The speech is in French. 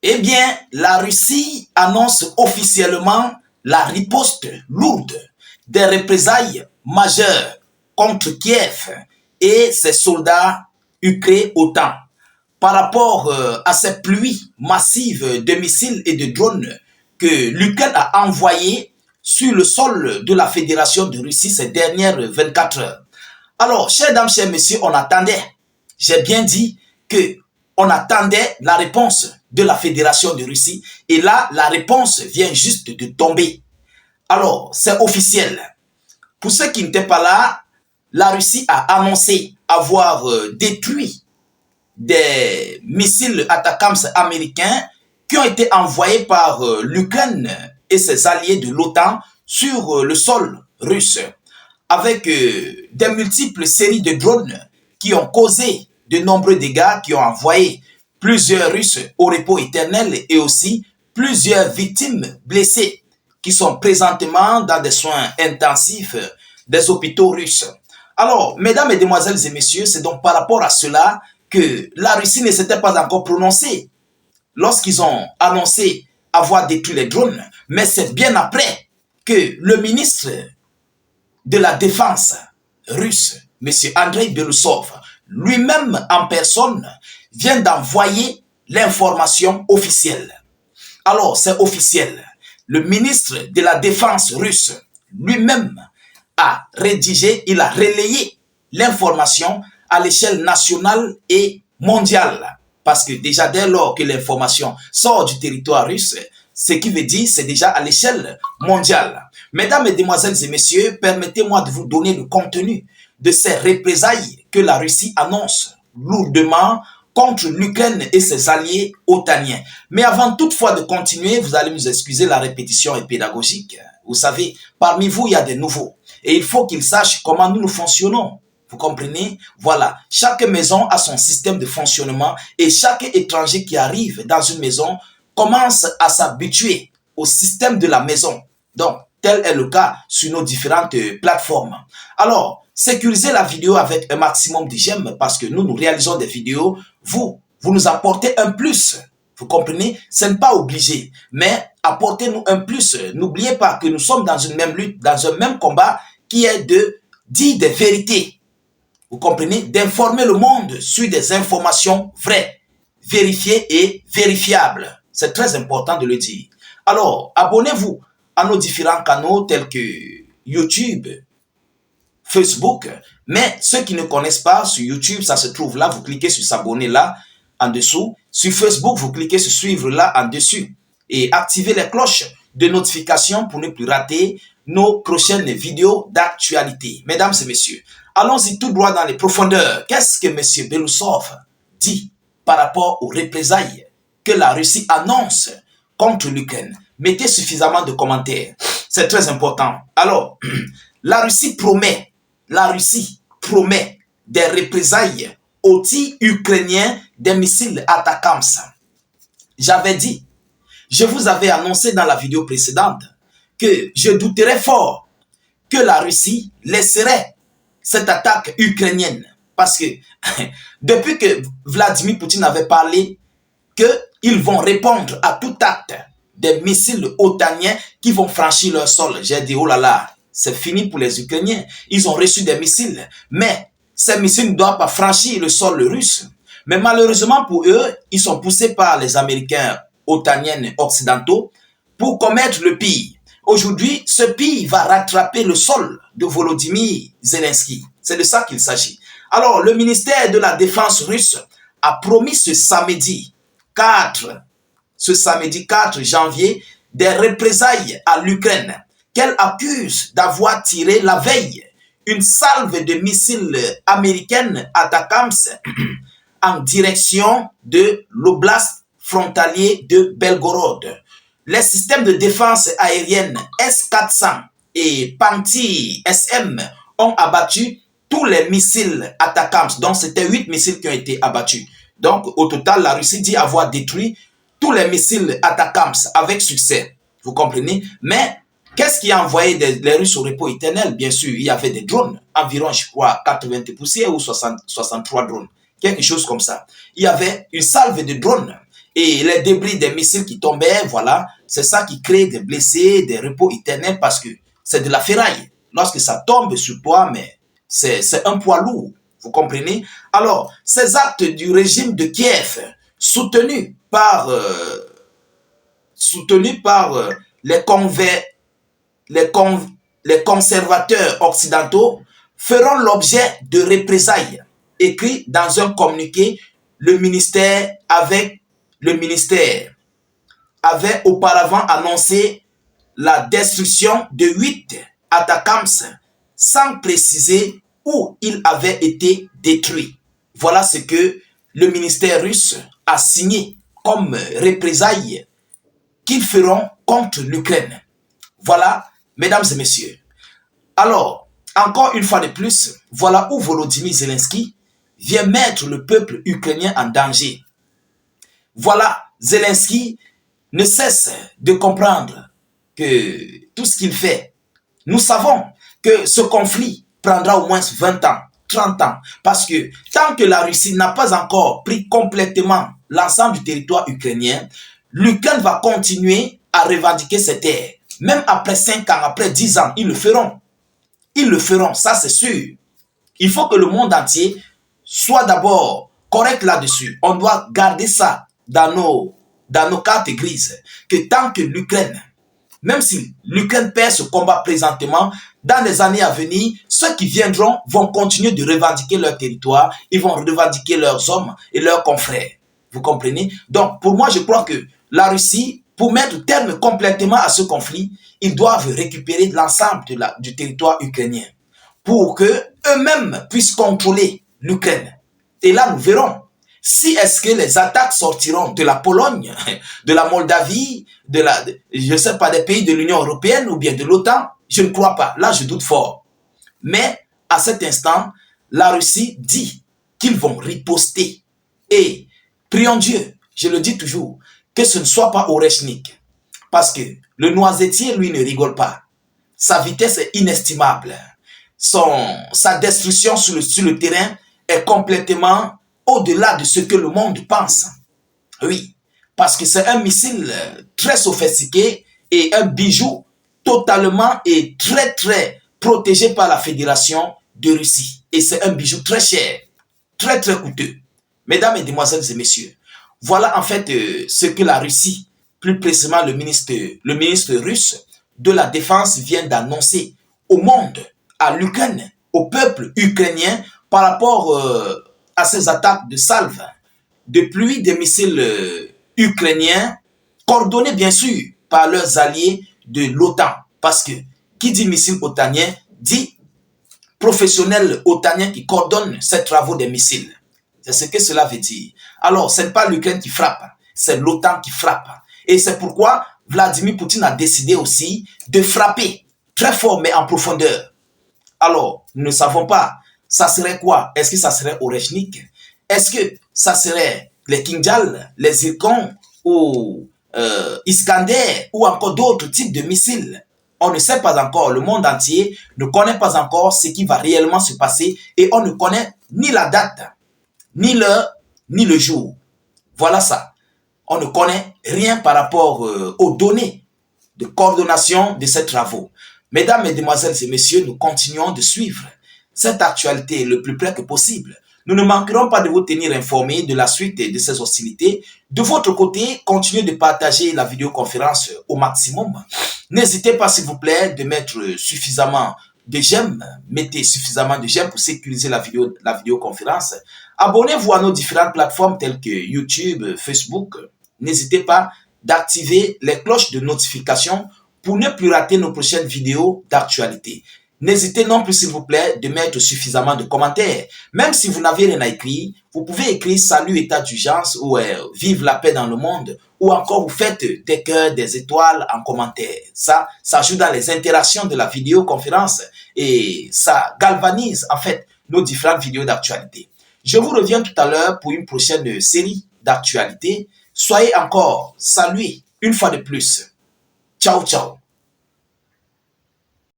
Eh bien, la Russie annonce officiellement la riposte lourde des représailles majeures contre Kiev et ses soldats ukrainiens OTAN par rapport à ces pluies massives de missiles et de drones que l'Ukraine a envoyés sur le sol de la Fédération de Russie ces dernières 24 heures. Alors, chers dames, chers messieurs, on attendait, j'ai bien dit que on attendait la réponse de la Fédération de Russie et là, la réponse vient juste de tomber. Alors, c'est officiel. Pour ceux qui n'étaient pas là, la Russie a annoncé avoir détruit des missiles ATACMS américains qui ont été envoyés par l'Ukraine et ses alliés de l'OTAN sur le sol russe, avec des multiples séries de drones qui ont causé de nombreux dégâts, qui ont envoyé plusieurs Russes au repos éternel et aussi plusieurs victimes blessées qui sont présentement dans des soins intensifs des hôpitaux russes. Alors, mesdames, mesdemoiselles et messieurs, c'est donc par rapport à cela que la Russie ne s'était pas encore prononcée lorsqu'ils ont annoncé avoir détruit les drones, mais c'est bien après que le ministre de la Défense russe, M. Andrei Belousov, lui-même en personne, vient d'envoyer l'information officielle. Alors, c'est officiel. Le ministre de la Défense russe lui-même a rédigé, il a relayé l'information à l'échelle nationale et mondiale. Parce que déjà dès lors que l'information sort du territoire russe, ce qui veut dire c'est déjà à l'échelle mondiale. Mesdames, Mesdemoiselles et Messieurs, permettez-moi de vous donner le contenu de ces représailles que la Russie annonce lourdement contre l'Ukraine et ses alliés otaniens. Mais avant toutefois de continuer, vous allez nous excuser, la répétition est pédagogique. Vous savez, parmi vous, il y a des nouveaux. Et il faut qu'ils sachent comment nous fonctionnons. Vous comprenez? Voilà. Chaque maison a son système de fonctionnement et chaque étranger qui arrive dans une maison commence à s'habituer au système de la maison. Donc, tel est le cas sur nos différentes plateformes. Alors, sécurisez la vidéo avec un maximum de j'aime parce que nous réalisons des vidéos. Vous nous apportez un plus. Vous comprenez? Ce n'est pas obligé, mais apportez-nous un plus. N'oubliez pas que nous sommes dans une même lutte, dans un même combat qui est de dire des vérités. Vous comprenez? D'informer le monde sur des informations vraies, vérifiées et vérifiables. C'est très important de le dire. Alors, abonnez-vous à nos différents canaux tels que YouTube, Facebook. Mais ceux qui ne connaissent pas, sur YouTube, ça se trouve là. Vous cliquez sur s'abonner là, en dessous. Sur Facebook, vous cliquez sur suivre là, en dessus. Et activez les cloches de notification pour ne plus rater nos prochaines vidéos d'actualité. Mesdames et messieurs, allons-y tout droit dans les profondeurs. Qu'est-ce que M. Belousov dit par rapport aux représailles que la Russie annonce contre l'Ukraine? Mettez suffisamment de commentaires. C'est très important. Alors, la Russie promet des représailles aux tirs ukrainiens des missiles ATACMS. J'avais dit, je vous avais annoncé dans la vidéo précédente que je douterais fort que la Russie laisserait cette attaque ukrainienne. Parce que depuis que Vladimir Poutine avait parlé qu'ils vont répondre à tout acte des missiles otaniens qui vont franchir leur sol, j'ai dit, oh là là, c'est fini pour les Ukrainiens. Ils ont reçu des missiles, mais ces missiles ne doivent pas franchir le sol russe. Mais malheureusement pour eux, ils sont poussés par les Américains otaniens occidentaux pour commettre le pire. Aujourd'hui, ce pire va rattraper le sol de Volodymyr Zelensky. C'est de ça qu'il s'agit. Alors, le ministère de la Défense russe a promis ce samedi 4 janvier, des représailles à l'Ukraine qu'elle accuse d'avoir tiré la veille une salve de missiles américaines ATACMS en direction de l'oblast frontalier de Belgorod. Les systèmes de défense aérienne S-400 et Pantsir SM ont abattu tous les missiles ATACMS. Donc, c'était 8 missiles qui ont été abattus. Donc, au total, la Russie dit avoir détruit tous les missiles ATACMS avec succès. Vous comprenez? Mais qu'est-ce qui a envoyé les Russes au repos éternel? Bien sûr, il y avait des drones, environ, je crois, 80 poussières ou 63 drones, quelque chose comme ça. Il y avait une salve de drones et les débris des missiles qui tombaient, voilà, c'est ça qui crée des blessés, des repos éternels parce que c'est de la ferraille. Lorsque ça tombe sur toi, mais c'est un poids lourd, vous comprenez? Alors, ces actes du régime de Kiev, soutenus par, les, con, les conservateurs occidentaux, feront l'objet de représailles. Écrit dans un communiqué, le ministère avait auparavant annoncé la destruction de 8 Atacams sans préciser où ils avaient été détruits. Voilà ce que le ministère russe a signé comme représailles qu'ils feront contre l'Ukraine. Voilà, mesdames et messieurs. Alors, encore une fois de plus, voilà où Volodymyr Zelensky vient mettre le peuple ukrainien en danger. Voilà, Zelensky ne cesse de comprendre que tout ce qu'il fait, nous savons que ce conflit prendra au moins 20 ans, 30 ans, parce que tant que la Russie n'a pas encore pris complètement l'ensemble du territoire ukrainien, l'Ukraine va continuer à revendiquer ses terres. Même après 5 ans, après 10 ans, ils le feront. Ils le feront, ça c'est sûr. Il faut que le monde entier soit d'abord correct là-dessus. On doit garder ça dans nos cartes grises. Que tant que l'Ukraine, même si l'Ukraine perd ce combat présentement, dans les années à venir, ceux qui viendront vont continuer de revendiquer leur territoire, ils vont revendiquer leurs hommes et leurs confrères. Vous comprenez? Donc, pour moi, je crois que la Russie, pour mettre terme complètement à ce conflit, ils doivent récupérer l'ensemble du territoire ukrainien pour que eux-mêmes puissent contrôler l'Ukraine. Et là, nous verrons si est-ce que les attaques sortiront de la Pologne, de la Moldavie, je ne sais pas, des pays de l'Union européenne ou bien de l'OTAN. Je ne crois pas. Là, je doute fort. Mais à cet instant, la Russie dit qu'ils vont riposter. Et prions Dieu, je le dis toujours, que ce ne soit pas Oreshnik. Parce que le noisetier, lui, ne rigole pas. Sa vitesse est inestimable. Sa destruction sur le terrain est complètement au-delà de ce que le monde pense. Oui, parce que c'est un missile très sophistiqué et un bijou totalement et très très protégé par la Fédération de Russie. Et c'est un bijou très cher, très très coûteux. Mesdames, Mesdemoiselles et Messieurs, voilà en fait ce que la Russie, plus précisément le ministre russe de la Défense vient d'annoncer au monde, à l'Ukraine, au peuple ukrainien par rapport à ces attaques de salve, de pluie des missiles ukrainiens, coordonnés bien sûr par leurs alliés de l'OTAN. Parce que qui dit missile otanien dit professionnel otanien qui coordonne ces travaux des missiles. C'est ce que cela veut dire. Alors, ce n'est pas l'Ukraine qui frappe, c'est l'OTAN qui frappe. Et c'est pourquoi Vladimir Poutine a décidé aussi de frapper très fort mais en profondeur. Alors, nous ne savons pas, ça serait quoi? Est-ce que ça serait Oreshnik? Est-ce que ça serait les Kinjal, les Zircon ou Iskander ou encore d'autres types de missiles? On ne sait pas encore, le monde entier ne connaît pas encore ce qui va réellement se passer et on ne connaît ni la date, ni l'heure, ni le jour. Voilà ça. On ne connaît rien par rapport aux données de coordination de ces travaux. Mesdames, Mesdemoiselles et Messieurs, nous continuons de suivre cette actualité le plus près que possible. Nous ne manquerons pas de vous tenir informés de la suite de ces hostilités. De votre côté, continuez de partager la vidéoconférence au maximum. N'hésitez pas, s'il vous plaît, de mettre suffisamment de j'aime. Mettez suffisamment de j'aime pour sécuriser la vidéoconférence. Abonnez-vous à nos différentes plateformes telles que YouTube, Facebook. N'hésitez pas d'activer les cloches de notification pour ne plus rater nos prochaines vidéos d'actualité. N'hésitez non plus, s'il vous plaît, de mettre suffisamment de commentaires. Même si vous n'avez rien à écrire, vous pouvez écrire « Salut, état d'urgence » ou « Vive la paix dans le monde » ou encore vous faites des cœurs, des étoiles en commentaire. Ça joue dans les interactions de la vidéoconférence et ça galvanise en fait nos différentes vidéos d'actualité. Je vous reviens tout à l'heure pour une prochaine série d'actualités. Soyez encore salués une fois de plus. Ciao, ciao.